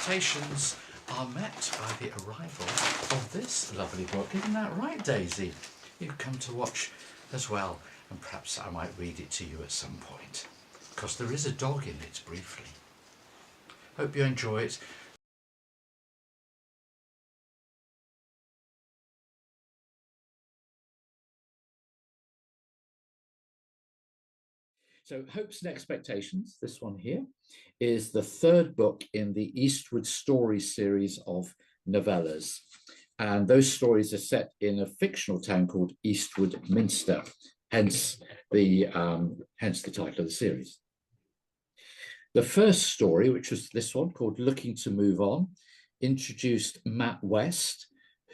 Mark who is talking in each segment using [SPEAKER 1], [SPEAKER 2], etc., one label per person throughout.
[SPEAKER 1] expectations are met by the arrival of this lovely book. Isn't that right, Daisy? You've come to watch as well, and perhaps I might read it to you at some point, because there is a dog in it briefly. Hope you enjoy it. So Hopes and Expectations, this one here, is the third book in the Eastwood Stories series of novellas. And those stories are set in a fictional town called Eastwood Minster, hence the title of the series. The first story, which was this one called Looking to Move On, introduced Matt West,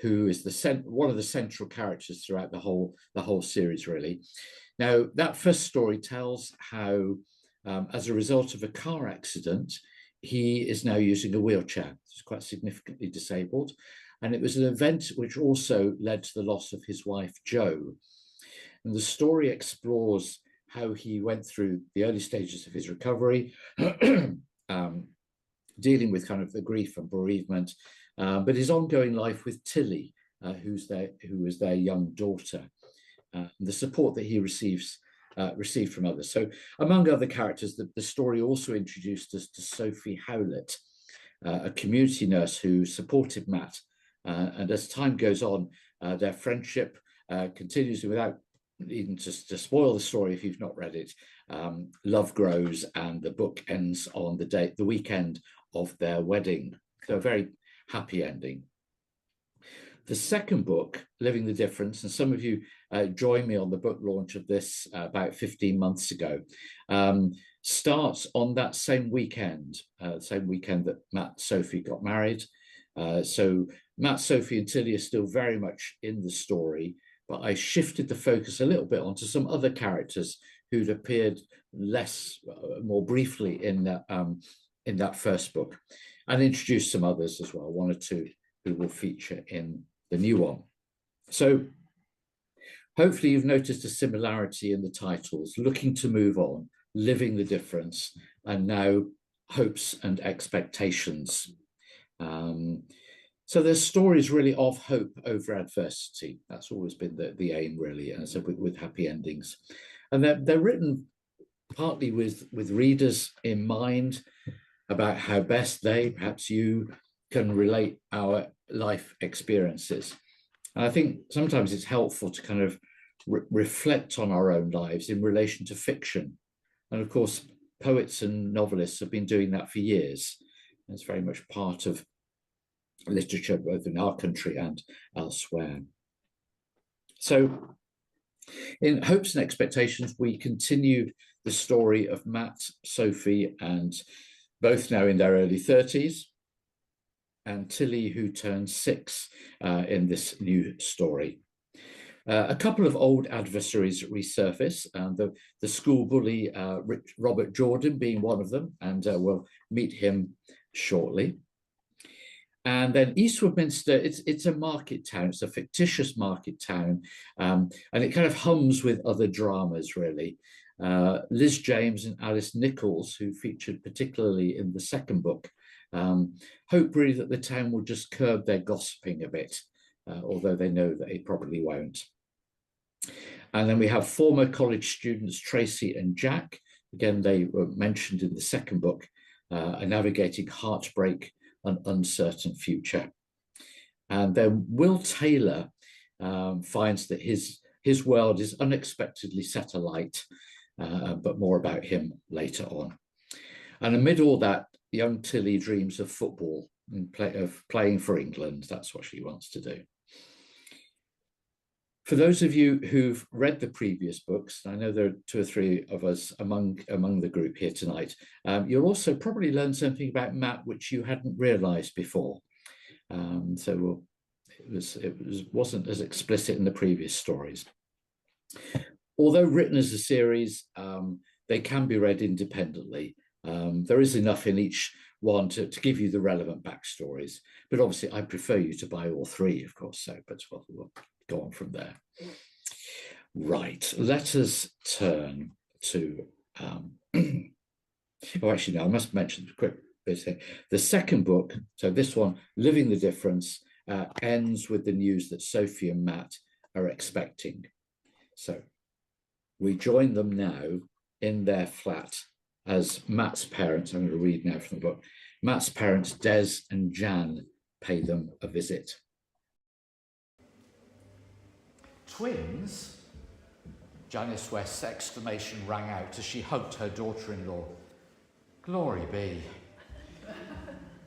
[SPEAKER 1] who is one of the central characters throughout the whole series, really. Now, that first story tells how, as a result of a car accident, he is now using a wheelchair. He's quite significantly disabled. And it was an event which also led to the loss of his wife, Jo. And the story explores how he went through the early stages of his recovery, dealing with kind of the grief and bereavement, but his ongoing life with Tilly, who was their young daughter. The support that he received from others. So among other characters, the story also introduced us to Sophie Howlett, a community nurse who supported Matt. And as time goes on, their friendship continues. Without needing to spoil the story if you've not read it, love grows, and the book ends on the weekend of their wedding. So a very happy ending. The second book, Living the Difference, and some of you joined me on the book launch of this about 15 months ago, starts on that same weekend that Matt, Sophie got married. So Matt, Sophie and Tilly are still very much in the story, but I shifted the focus a little bit onto some other characters who'd appeared more briefly in that first book, and introduced some others as well, one or two who will feature in the new one. So hopefully you've noticed a similarity in the titles: Looking to Move On, Living the Difference, and now Hopes and Expectations. So there's stories really of hope over adversity. That's always been the aim, really, and so with happy endings. And they're written partly with readers in mind, about how best they, perhaps you, can relate our life experiences. And I think sometimes it's helpful to kind of reflect on our own lives in relation to fiction. And of course, poets and novelists have been doing that for years. It's very much part of literature, both in our country and elsewhere. So in Hopes and Expectations, we continued the story of Matt, Sophie, and both now in their early 30s, and Tilly, who turns 6 in this new story. A couple of old adversaries resurface, and the school bully, Robert Jordan, being one of them, and we'll meet him shortly. And then Eastwood Minster, it's a market town, it's a fictitious market town, and it kind of hums with other dramas, really. Liz James and Alice Nichols, who featured particularly in the second book, hope really that the town will just curb their gossiping a bit, although they know that it probably won't. And then we have former college students Tracey and Jack. Again, they were mentioned in the second book, are navigating heartbreak and uncertain future. And then Will Taylor finds that his world is unexpectedly set alight, but more about him later on. And amid all that, young Tilly dreams of football and of playing for England. That's what she wants to do. For those of you who've read the previous books, I know there are 2 or 3 of us among the group here tonight, you'll also probably learn something about Matt which you hadn't realised before. So it wasn't as explicit in the previous stories. Although written as a series, they can be read independently. There is enough in each one to give you the relevant backstories, but obviously I prefer you to buy all 3, of course, but we'll go on from there. Right, let us turn to, oh, actually, no, I must mention quick bit here. The second book, so this one, Living the Difference, ends with the news that Sophie and Matt are expecting. So we join them now in their flat as Matt's parents, I'm going to read now from the book, Matt's parents, Des and Jan, pay them a visit.
[SPEAKER 2] Twins? Janice West's exclamation rang out as she hugged her daughter-in-law. Glory be.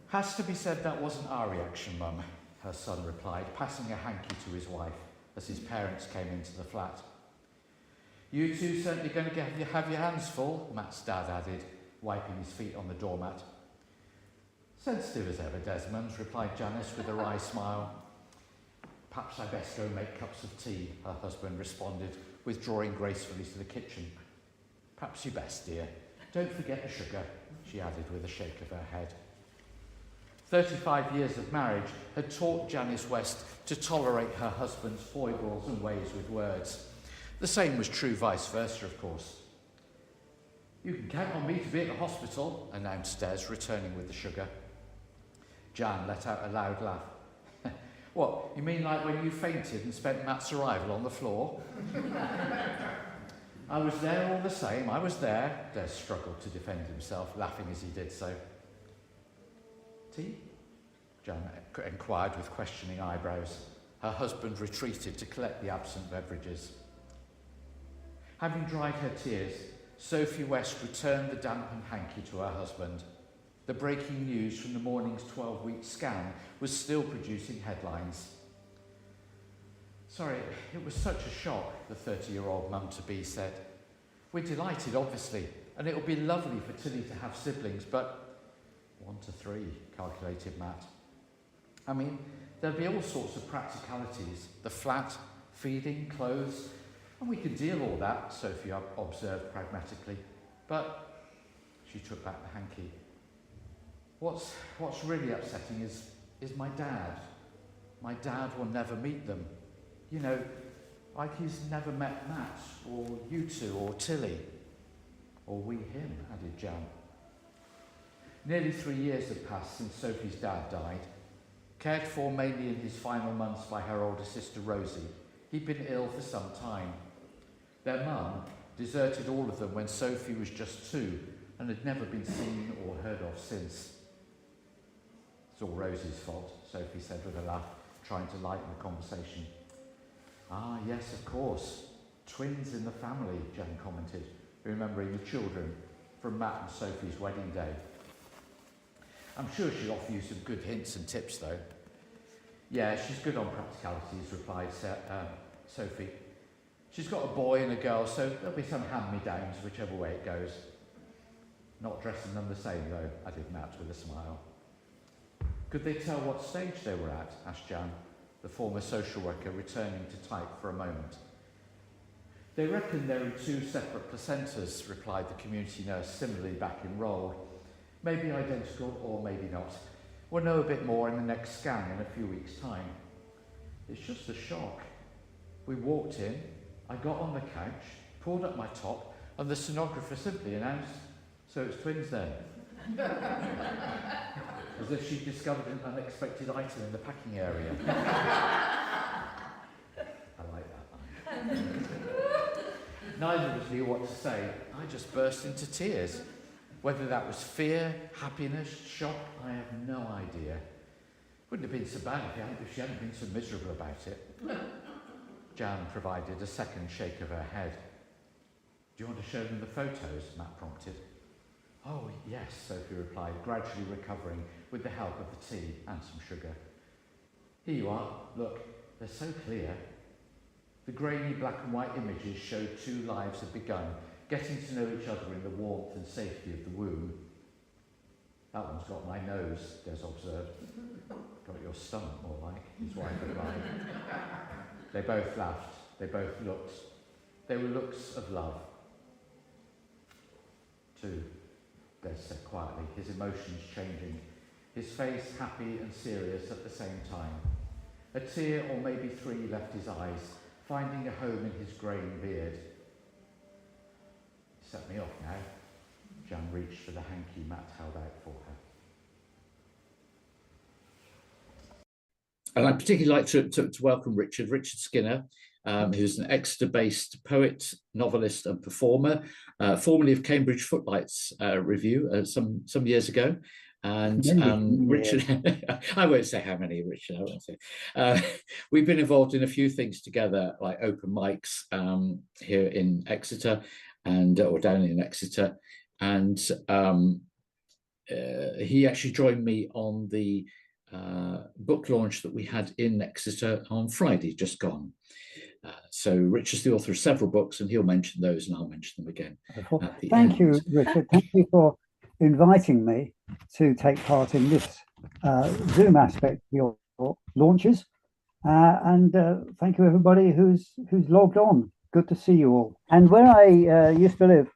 [SPEAKER 2] Has to be said that wasn't our reaction, Mum, her son replied, passing a hanky to his wife as his parents came into the flat. You two certainly going to have your hands full, Matt's dad added, wiping his feet on the doormat. Sensitive as ever, Desmond, replied Janice with a wry smile. Perhaps I best go make cups of tea, her husband responded, withdrawing gracefully to the kitchen. Perhaps you best, dear. Don't forget the sugar, she added with a shake of her head. 35 years of marriage had taught Janice West to tolerate her husband's foibles and ways with words. The same was true vice versa, of course. You can count on me to be at the hospital, announced Des, returning with the sugar. Jan let out a loud laugh. What, you mean like when you fainted and spent Matt's arrival on the floor? I was there all the same, I was there. Des struggled to defend himself, laughing as he did so. Tea? Jan inquired with questioning eyebrows. Her husband retreated to collect the absent beverages. Having dried her tears, Sophie West returned the dampened hanky to her husband. The breaking news from the morning's 12-week scan was still producing headlines. Sorry, it was such a shock, the 30-year-old mum-to-be said. We're delighted, obviously, and it'll be lovely for Tilly to have siblings, but 1 to 3, calculated Matt. I mean, there'll be all sorts of practicalities. The flat, feeding, clothes, and we can deal all that, Sophie observed pragmatically. But she took back the hanky. What's really upsetting is my dad. My dad will never meet them. You know, like he's never met Matt, or you two, or Tilly. Or we him, added Jan. Nearly 3 years had passed since Sophie's dad died. Cared for mainly in his final months by her older sister Rosie, he'd been ill for some time. Their mum deserted all of them when Sophie was just 2 and had never been seen or heard of since. It's all Rosie's fault, Sophie said with a laugh, trying to lighten the conversation. Ah, yes, of course. Twins in the family, Jan commented, remembering the children from Matt and Sophie's wedding day. I'm sure she'll offer you some good hints and tips, though. Yeah, she's good on practicalities, replied Sophie. She's got a boy and a girl, so there'll be some hand-me-downs, whichever way it goes. Not dressing them the same, though, added Matt with a smile. Could they tell what stage they were at, asked Jan, the former social worker returning to type for a moment. They reckon they're in 2 separate placentas, replied the community nurse, similarly back enrolled. Maybe identical or maybe not. We'll know a bit more in the next scan in a few weeks' time. It's just a shock. We walked in, I got on the couch, pulled up my top, and the sonographer simply announced, so it's twins then. As if she'd discovered an unexpected item in the packing area. I like that line. Neither of us knew what to say. I just burst into tears. Whether that was fear, happiness, shock, I have no idea. Wouldn't have been so bad if she hadn't been so miserable about it. Jan provided a second shake of her head. Do you want to show them the photos? Matt prompted. Oh, yes, Sophie replied, gradually recovering with the help of the tea and some sugar. Here you are. Look, they're so clear. The grainy black and white images showed 2 lives had begun, getting to know each other in the warmth and safety of the womb. That one's got my nose, Des observed. Got your stomach, more like, his wife replied. They both laughed. They both looked. They were looks of love. 2, Des said quietly, his emotions changing, his face happy and serious at the same time. A tear or maybe 3 left his eyes, finding a home in his greying beard. Set me off now. Jan reached for the hanky Matt held out for her.
[SPEAKER 1] And I'd particularly like to welcome Richard Skinner, who's an Exeter-based poet, novelist, and performer, formerly of Cambridge Footlights Review some years ago. And Richard, I won't say how many, Richard, I won't say. We've been involved in a few things together, like open mics here in Exeter or down in Exeter. And he actually joined me on the book launch that we had in Exeter on Friday, just gone. So Richard's the author of several books, and he'll mention those, and I'll mention them again.
[SPEAKER 3] Thank you, Richard. Thank you for inviting me to take part in this Zoom aspect of your launches. And thank you, everybody who's logged on. Good to see you all. And where I used to live,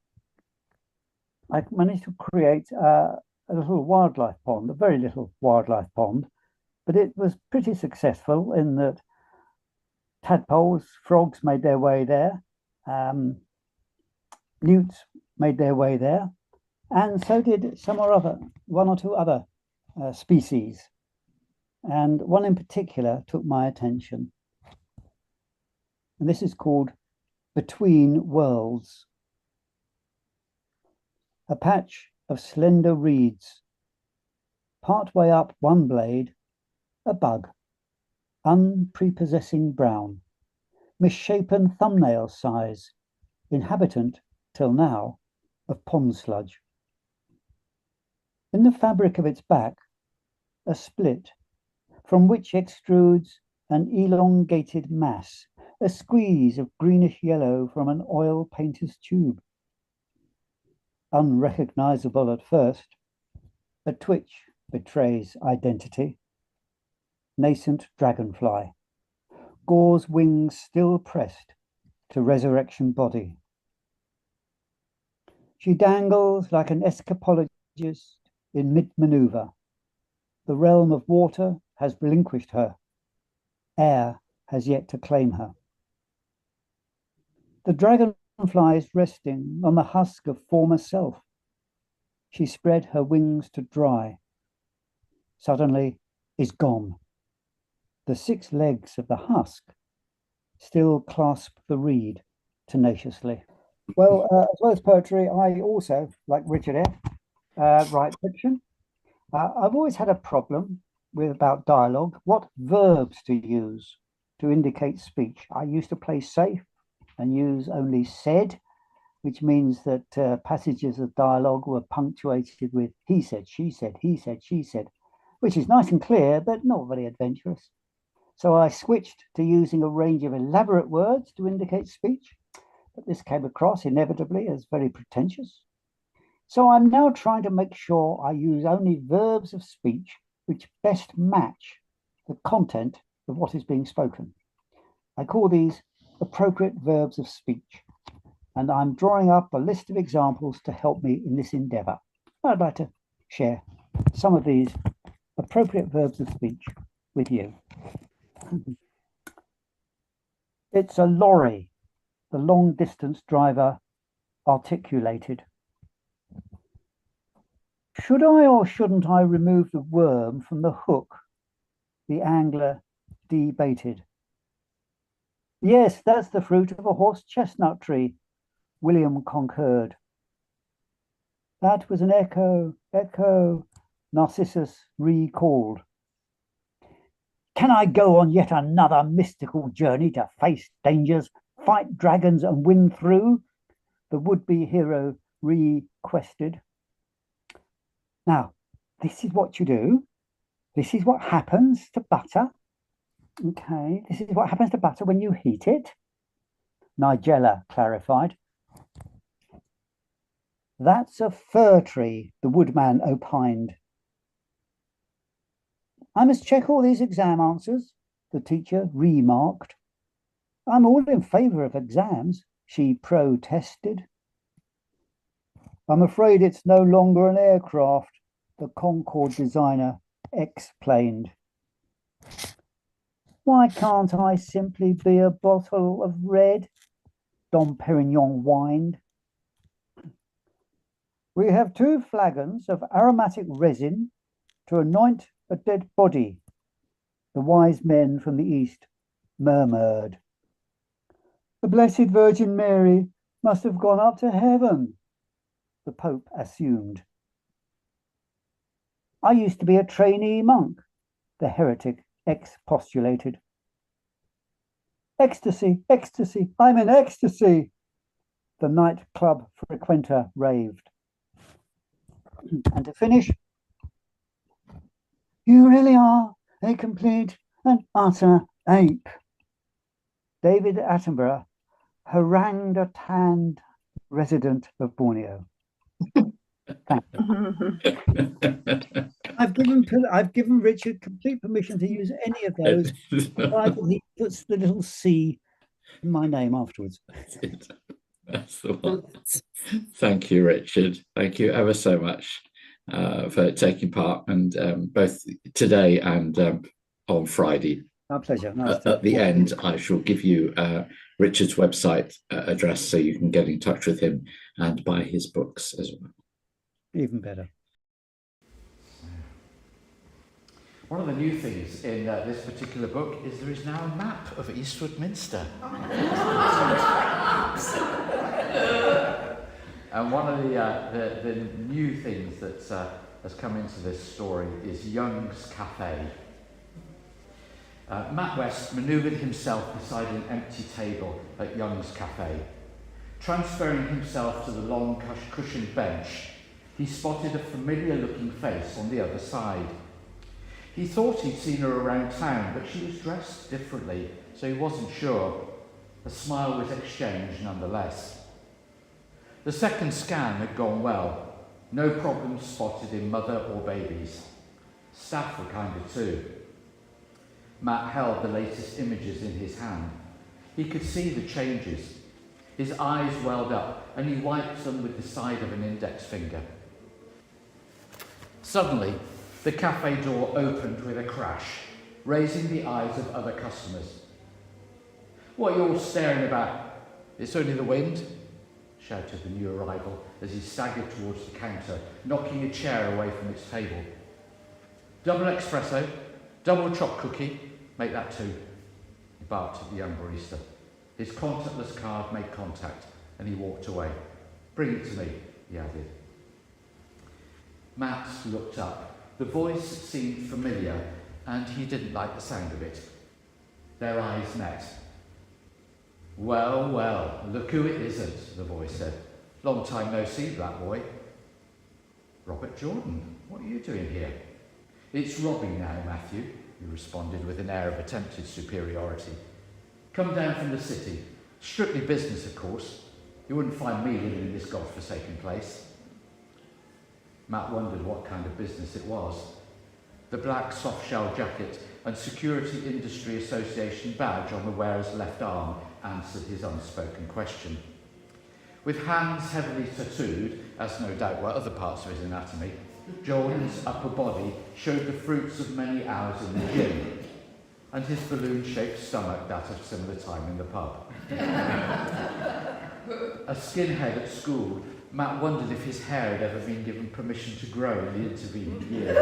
[SPEAKER 3] I managed to create a little wildlife pond, a very little wildlife pond, but it was pretty successful in that tadpoles, frogs made their way there, newts made their way there, and so did one or two other species. And one in particular took my attention. And this is called Between Worlds. A patch of slender reeds. Part way up one blade, a bug, unprepossessing brown, misshapen thumbnail size, inhabitant, till now, of pond sludge. In the fabric of its back, a split, from which extrudes an elongated mass, a squeeze of greenish yellow from an oil painter's tube. Unrecognizable at first, a twitch betrays identity. Nascent dragonfly, gauze wings still pressed to resurrection body. She dangles like an escapologist in mid-maneuver. The realm of water has relinquished her. Air has yet to claim her. The dragonfly is resting on the husk of former self. She spread her wings to dry. Suddenly is gone. The 6 legs of the husk still clasp the reed tenaciously. Well, as well as poetry, I also, like Richard here, write fiction. I've always had a problem about dialogue, what verbs to use to indicate speech. I used to play safe and use only said, which means that passages of dialogue were punctuated with he said, she said, he said, she said, which is nice and clear, but not very adventurous. So I switched to using a range of elaborate words to indicate speech, but this came across inevitably as very pretentious. So I'm now trying to make sure I use only verbs of speech which best match the content of what is being spoken. I call these appropriate verbs of speech, and I'm drawing up a list of examples to help me in this endeavor. I'd like to share some of these appropriate verbs of speech with you. It's a lorry, the long distance driver articulated. Should I or shouldn't I remove the worm from the hook? The angler debated. Yes, that's the fruit of a horse chestnut tree, William concurred. That was an echo, Narcissus recalled. Can I go on yet another mystical journey to face dangers, fight dragons and win through? The would-be hero requested. Now, this is what you do. This is what happens to butter. Okay, this is what happens to butter when you heat it. Nigella clarified. That's a fir tree, the woodman opined. I must check all these exam answers, the teacher remarked. I'm all in favour of exams, she protested. I'm afraid it's no longer an aircraft, the Concorde designer explained. Why can't I simply be a bottle of red? Dom Perignon whined. We have 2 flagons of aromatic resin to anoint a dead body, The wise men from the east murmured. The Blessed Virgin Mary must have gone up to heaven, the Pope assumed. I used to be a trainee monk, the heretic expostulated. Ecstasy, ecstasy, I'm in ecstasy, the nightclub frequenter raved. And to finish, you really are a complete and utter ape. David Attenborough harangued a tanned resident of Borneo. Thank you. I've given Richard complete permission to use any of those, provided he puts the little C in my name afterwards.
[SPEAKER 1] That's the one. Thank you, Richard. Thank you ever so much for taking part, and both today and on Friday.
[SPEAKER 3] My pleasure.
[SPEAKER 1] At the end, I shall give you Richard's website address so you can get in touch with him and buy his books as well.
[SPEAKER 3] Even better.
[SPEAKER 2] One of the new things in this particular book is there is now a map of Eastwood Minster. And one of the new things that has come into this story is Young's Cafe. Matt West manoeuvred himself beside an empty table at Young's Cafe. Transferring himself to the long cushioned bench, he spotted a familiar-looking face on the other side. He thought he'd seen her around town, but she was dressed differently, so he wasn't sure. A smile was exchanged nonetheless. The second scan had gone well. No problems spotted in mother or babies. Staff were kinder too. Matt held the latest images in his hand. He could see the changes. His eyes welled up, and he wiped them with the side of an index finger. Suddenly, the cafe door opened with a crash, raising the eyes of other customers. What are you all staring about? It's only the wind, shouted the new arrival as he staggered towards the counter, knocking a chair away from its table. Double espresso, double choc cookie, make that two, he barked at the young barista. His contactless card made contact and he walked away. Bring it to me, he added. Matt looked up. The voice seemed familiar and he didn't like the sound of it. Their eyes met. Well, well, look who it isn't, the voice said. Long time no see, black boy. Robert Jordan, what are you doing here? It's Robbie now, Matthew, he responded with an air of attempted superiority. Come down from the city. Strictly business, of course. You wouldn't find me living in this godforsaken place. Matt wondered what kind of business it was. The black soft-shell jacket and Security Industry Association badge on the wearer's left arm answered his unspoken question. With hands heavily tattooed, as no doubt were other parts of his anatomy, Jordan's upper body showed the fruits of many hours in the gym, and his balloon-shaped stomach that of similar time in the pub. A skinhead at school, Matt wondered if his hair had ever been given permission to grow in the intervening years.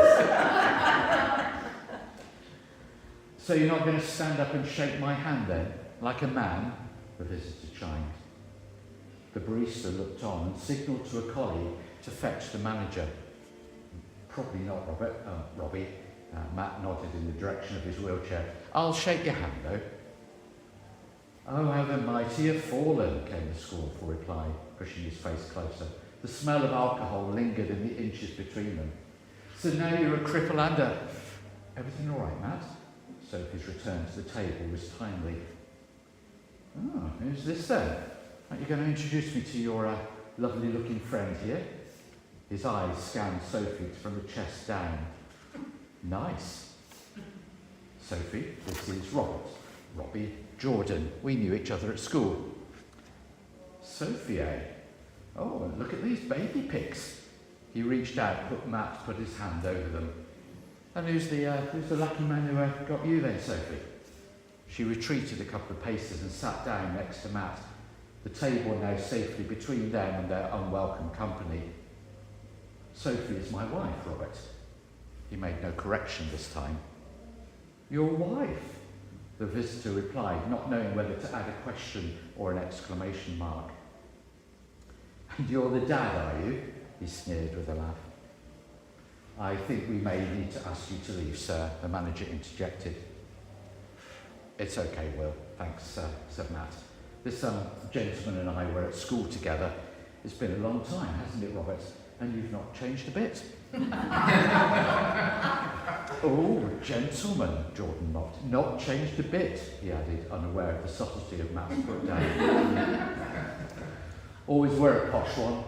[SPEAKER 2] So you're not going to stand up and shake my hand then, like a man? The visitor chimed. The barista looked on and signalled to a colleague to fetch the manager. Probably not, Robbie. Matt nodded in the direction of his wheelchair. I'll shake your hand, though. Oh, how the mighty have fallen, came the scornful reply, pushing his face closer. The smell of alcohol lingered in the inches between them. So now you're a cripple and a... Everything all right, Matt? Sophie's return to the table was timely. Oh, who's this then? Aren't you going to introduce me to your lovely-looking friend here? His eyes scanned Sophie from the chest down. Nice. Sophie, this is Robert. Robbie, Jordan. We knew each other at school. Sophie, eh? Oh, and look at these baby pics. He reached out, Matt put his hand over them. And who's the lucky man who got you then, Sophie? She retreated a couple of paces and sat down next to Matt, the table now safely between them and their unwelcome company. Sophie is my wife, Robert. He made no correction this time. Your wife, the visitor replied, not knowing whether to add a question or an exclamation mark. And you're the dad, are you? He sneered with a laugh. I think we may need to ask you to leave, sir, the manager interjected. It's okay, Will, thanks, said Matt. This gentleman and I were at school together. It's been a long time, hasn't it, Robert? And you've not changed a bit. Oh, gentleman, Jordan mocked. Not changed a bit, he added, unaware of the subtlety of Matt's put down. Always were a posh one.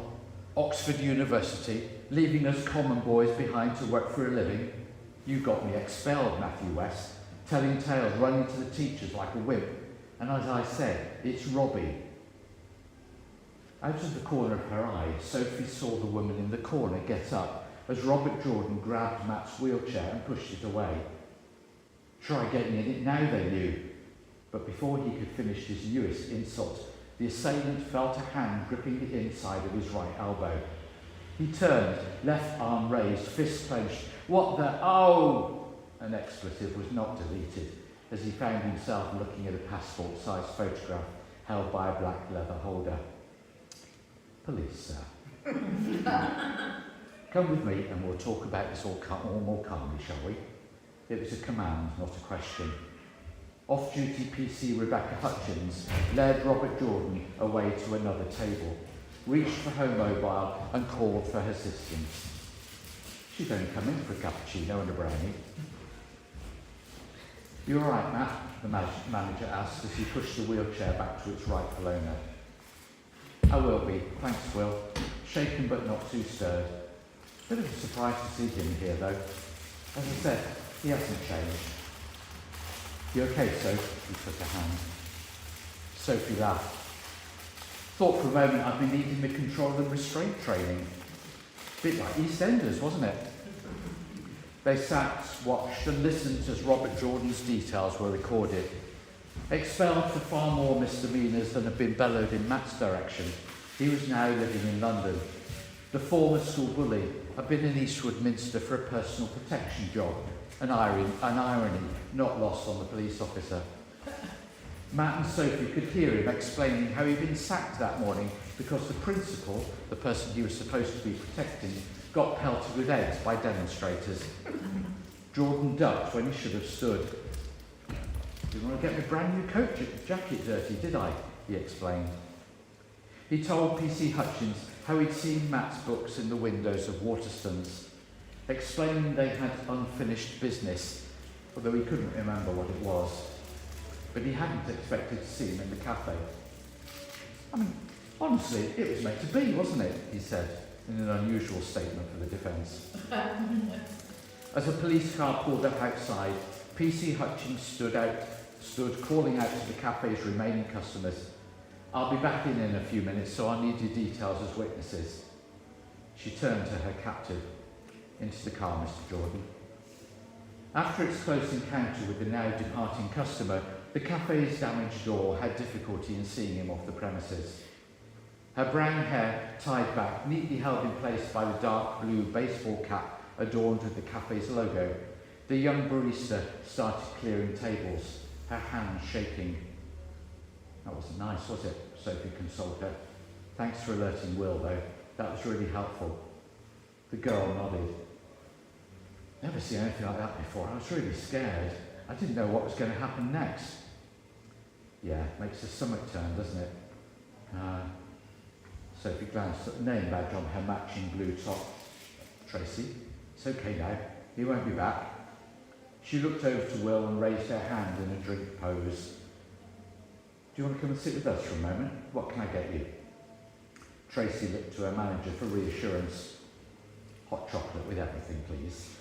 [SPEAKER 2] Oxford University, leaving us common boys behind to work for a living. You got me expelled, Matthew West, telling tales, running to the teachers like a wimp. And as I said, it's Robbie. Out of the corner of her eye, Sophie saw the woman in the corner get up as Robert Jordan grabbed Matt's wheelchair and pushed it away. Try getting in it now, they knew. But before he could finish his newest insult, the assailant felt a hand gripping the inside of his right elbow. He turned, left arm raised, fist clenched. What the... Oh! An expletive was not deleted, as he found himself looking at a passport-sized photograph held by a black leather holder. Police, sir. Come with me and we'll talk about this all more calmly, shall we? It was a command, not a question. Off-duty PC Rebecca Hutchins led Robert Jordan away to another table, reached for her mobile and called for her assistance. She'd only come in for a cappuccino and a brownie. You all right, Matt? The manager asked as he pushed the wheelchair back to its rightful owner. I will be, thanks, Will. Shaken but not too stirred. Bit of a surprise to see him here, though. As I said, he hasn't changed. You okay, Soph? He took her hand. Sophie laughed. Thought for a moment I'd be needing the control and restraint training. Bit like EastEnders, wasn't it? They sat, watched and listened as Robert Jordan's details were recorded. Expelled for far more misdemeanours than had been bellowed in Matt's direction, he was now living in London. The former school bully had been in Eastwood Minster for a personal protection job, an irony not lost on the police officer. Matt and Sophie could hear him explaining how he'd been sacked that morning because the principal, the person he was supposed to be protecting, got pelted with eggs by demonstrators. Jordan ducked when he should have stood. Didn't want to get my brand new coat jacket dirty, did I? He explained. He told PC Hutchins how he'd seen Matt's books in the windows of Waterstones, explaining they had unfinished business, although he couldn't remember what it was. But he hadn't expected to see him in the cafe. I mean, honestly, it was meant to be, wasn't it? He said, in an unusual statement for the defence. As a police car pulled up outside, PC Hutchins stood calling out to the cafe's remaining customers. I'll be back in a few minutes, so I'll need your details as witnesses. She turned to her captive. Into the car, Mr. Jordan. After its close encounter with the now departing customer, the cafe's damaged door had difficulty in seeing him off the premises. Her brown hair tied back, neatly held in place by the dark blue baseball cap adorned with the cafe's logo, the young barista started clearing tables, her hands shaking. That wasn't nice, was it? Sophie consoled her. Thanks for alerting Will, though. That was really helpful. The girl nodded. Never seen anything like that before. I was really scared. I didn't know what was going to happen next. Yeah, makes the stomach turn, doesn't it? Sophie glanced at the name badge on her matching blue top. Tracey, it's okay now. He won't be back. She looked over to Will and raised her hand in a drink pose. Do you want to come and sit with us for a moment? What can I get you? Tracey looked to her manager for reassurance. Hot chocolate with everything, please.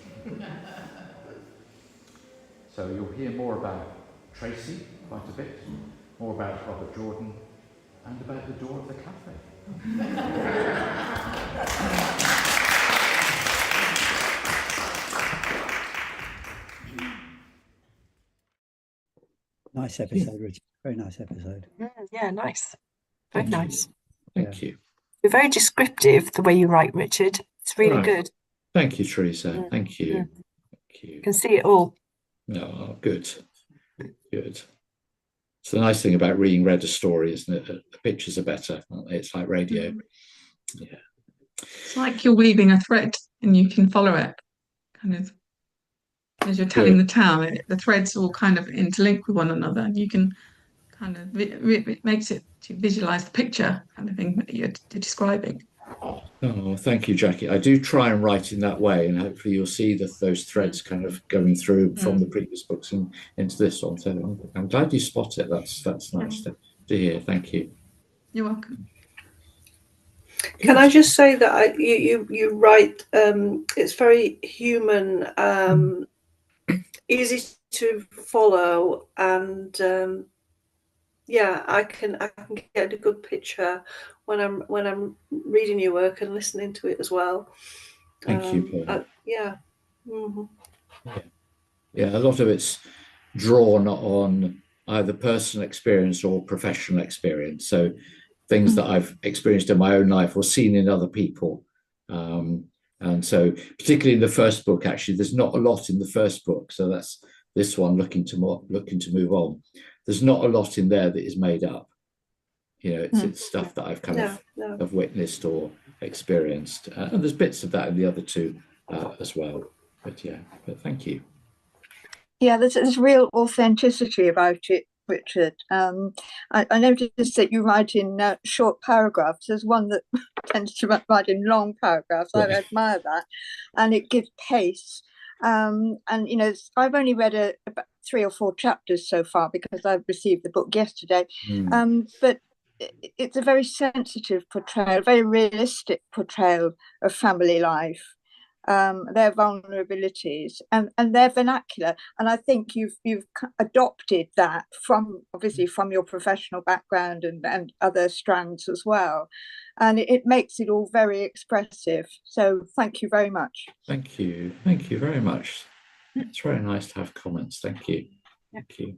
[SPEAKER 2] So you'll hear more about Tracey, quite a bit, more about Robert Jordan, and about the door of the cafe.
[SPEAKER 3] Nice episode, Richard. Very nice episode.
[SPEAKER 4] Yeah, nice. Very nice.
[SPEAKER 1] Thank you.
[SPEAKER 4] You're very descriptive, the way you write, Richard. It's really
[SPEAKER 1] Right.
[SPEAKER 4] good.
[SPEAKER 1] Thank you, Teresa. Thank you. Thank you.
[SPEAKER 4] You can see it all.
[SPEAKER 1] No, good. Good. It's the nice thing about reading read a story, isn't it? The pictures are better. It's like radio. Yeah.
[SPEAKER 5] It's like you're weaving a thread and you can follow it kind of as you're telling the tale. The threads all kind of interlink with one another, and you can kind of it makes it to visualize the picture kind of thing that you're describing.
[SPEAKER 1] Oh, thank you, Jackie. I do try and write in that way, and hopefully you'll see those threads kind of going through from the previous books and into this one. So I'm glad you spot it. That's nice to hear. Thank you.
[SPEAKER 5] You're welcome.
[SPEAKER 6] Can I just say that you write? It's very human, easy to follow, and I can get a good picture when I'm reading your work and listening to it as well.
[SPEAKER 1] Thank you, Paul.
[SPEAKER 6] Yeah. Mm-hmm.
[SPEAKER 1] Yeah, a lot of it's drawn on either personal experience or professional experience. So things that I've experienced in my own life or seen in other people. And so particularly in the first book, actually, there's not a lot in the first book. So that's this one, looking to move on. There's not a lot in there that is made up. You know, it's stuff that I've kind of witnessed or experienced. And there's bits of that in the other two as well. But thank you.
[SPEAKER 7] Yeah, there's real authenticity about it, Richard. I noticed that you write in short paragraphs. There's one that tends to write in long paragraphs. I admire that, and it gives pace. And you know, I've only read about 3 or 4 chapters so far because I've received the book yesterday. But it's a very sensitive portrayal, a very realistic portrayal of family life. Their vulnerabilities and their vernacular, and I think you've adopted that from your professional background and other strands as well, and it makes it all very expressive. So thank you very much.
[SPEAKER 1] Thank you very much. It's very nice to have comments. Thank you. Thank you.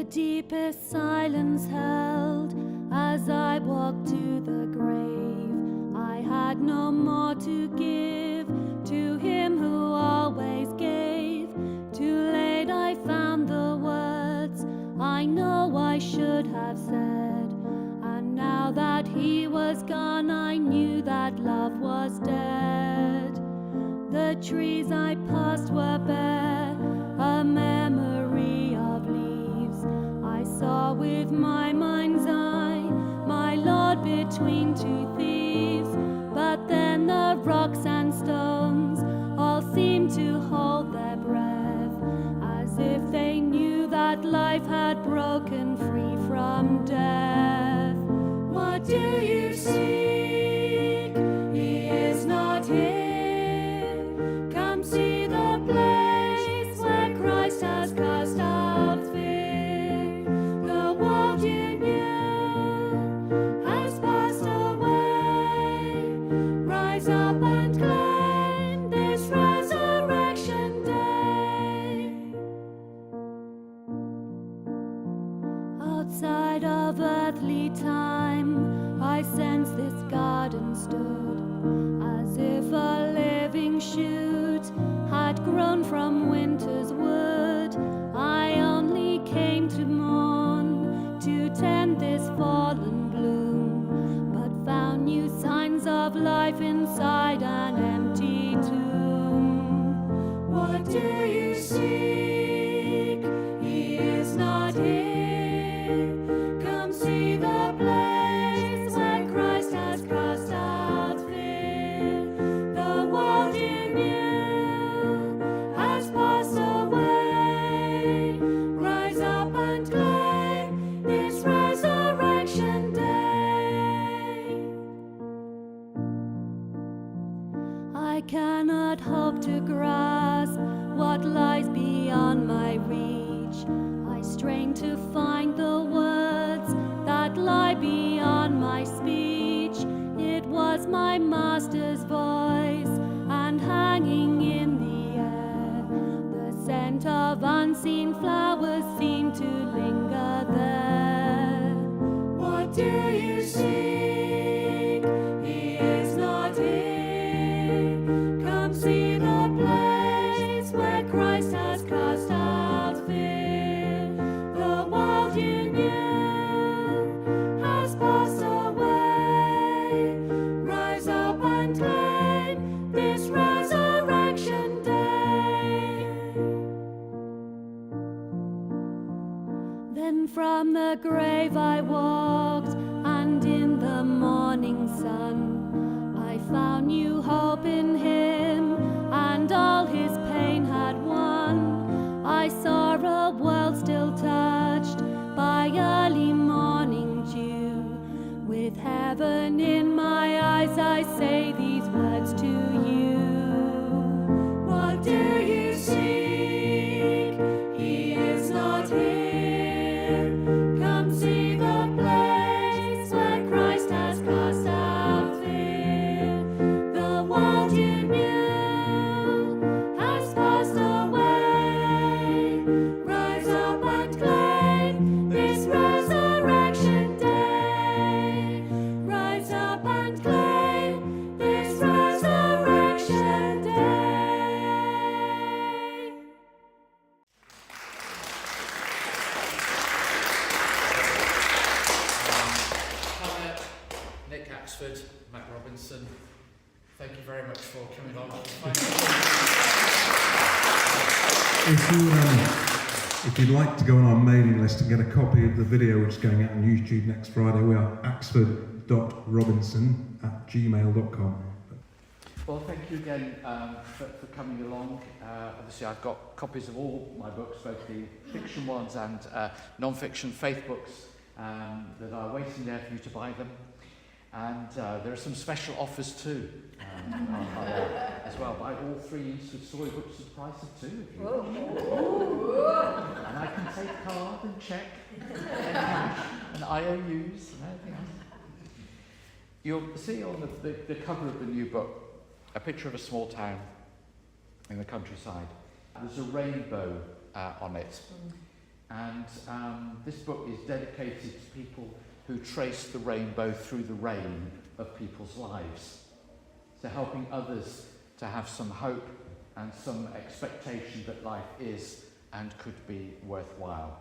[SPEAKER 8] Deepest silence held as I walked to the grave. I had no more to give to him who always gave. Too late I found the words I know I should have said, and now that he was gone I knew that love was dead. The trees I passed were bare, a memory of leaves. I saw with my mind's eye my Lord between 2 thieves, but then the rocks and stones all seemed to hold their breath, as if they knew that life had broken free from death. What do you seek? He is not here. Come see the place where Christ has cast out fear. The world you knew has passed away. Rise up and claim this resurrection day. Outside of earthly time, I sense this garden stood as if a living shoot had grown from winter's wood. I only came to mourn, to tend this fallen bloom, but found new signs of life inside an empty tomb. What do you seek? He is not here. Come see the place where Christ has cast out fear. The world you knew has passed away. Rise up and claim this resurrection day. I cannot hope to grasp what lies beyond my reach. I strain to find the words that lie beyond found my speech. It was my master's voice, and hanging in the air, the scent of unseen flowers seemed to linger there. What do you seek? He is not here. Come see the place where Christ has cast out fear. The world you knew has passed away. Rise up and claim this resurrection day. Then from the grave I walked, and in the morning sun I found new hope in him, and all his pain had won. I saw a world still touched by early morning dew. With heaven in my eyes, I say these words to you. What do you seek? He is not here. Come see the place where Christ has cast out fear. The world you knew has passed away. Rise up and claim this resurrection day. Rise up and claim this resurrection day.
[SPEAKER 2] Hi, Nick Axford, Matt Robinson. Thank you very much for coming along.
[SPEAKER 9] If you'd like to go on our mailing list and get a copy of the video which is going out on YouTube next Friday, we are axford.robinson@gmail.com.
[SPEAKER 2] Well, thank you again for coming along. Obviously, I've got copies of all my books, both the fiction ones and non-fiction faith books that are waiting there for you to buy them. And there are some special offers too as well. Buy all 3 Eastwood Story books at the price of 2 if you wish. And I can take card and cheque and cash and IOUs and everything else. You'll see on the cover of the new book a picture of a small town in the countryside. There's a rainbow on it. And this book is dedicated to people who trace the rainbow through the rain of people's lives. So helping others to have some hope and some expectation that life is and could be worthwhile.